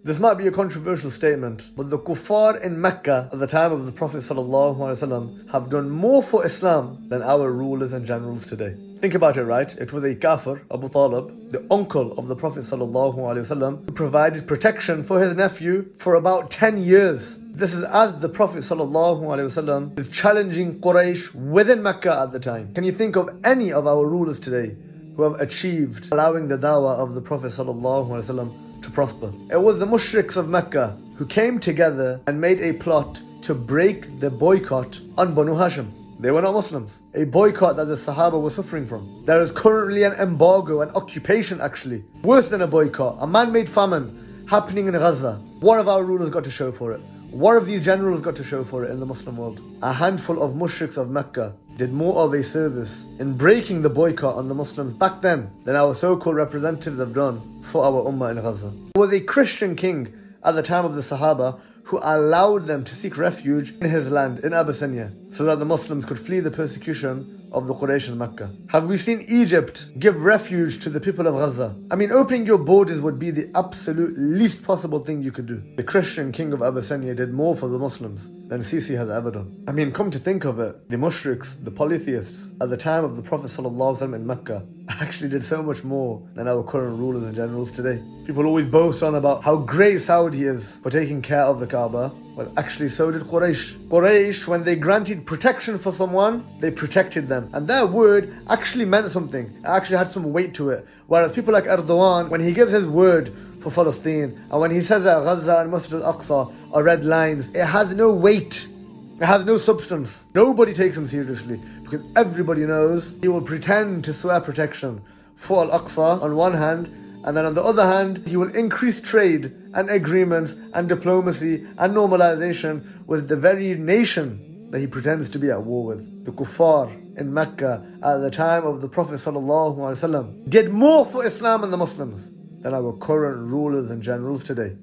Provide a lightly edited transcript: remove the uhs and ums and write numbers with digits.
This might be a controversial statement, but the kuffar in Mecca at the time of the Prophet ﷺ have done more for Islam than our rulers and generals today. Think about it, right? It was a kafir, Abu Talib, the uncle of the Prophet ﷺ, who provided protection for his nephew for about 10 years. This is as the Prophet ﷺ is challenging Quraysh within Mecca at the time. Can you think of any of our rulers today who have achieved allowing the dawah of the Prophet ﷺ to prosper? It was the mushriks of Mecca who came together and made a plot to break the boycott on Banu Hashim. They were not Muslims. A boycott that the Sahaba were suffering from. There is currently an embargo, an occupation actually. Worse than a boycott, a man-made famine happening in Gaza. What have our rulers got to show for it? What have these generals got to show for it in the Muslim world? A handful of mushriks of Mecca did more of a service in breaking the boycott on the Muslims back then than our so-called representatives have done for our ummah in Gaza. There was a Christian king at the time of the Sahaba who allowed them to seek refuge in his land, in Abyssinia, so that the Muslims could flee the persecution of the Quraysh in Mecca. Have we seen Egypt give refuge to the people of Gaza? I mean, opening your borders would be the absolute least possible thing you could do. The Christian king of Abyssinia did more for the Muslims than Sisi has ever done. I mean, come to think of it, the mushriks, the polytheists, at the time of the Prophet ﷺ in Mecca, actually did so much more than our current rulers and generals today. People always boast on about how great Saudi is for taking care of the Kaaba. Well, actually, so did Quraysh. Quraysh, when they granted protection for someone, they protected them. And their word actually meant something. It actually had some weight to it. Whereas people like Erdogan, when he gives his word for Palestine, and when he says that Gaza and Masjid al-Aqsa are red lines, it has no weight. It has no substance. Nobody takes him seriously because everybody knows he will pretend to swear protection for Al-Aqsa on one hand, and then on the other hand, he will increase trade and agreements and diplomacy and normalization with the very nation that he pretends to be at war with. The kuffar in Mecca at the time of the Prophet ﷺ did more for Islam and the Muslims than our current rulers and generals today.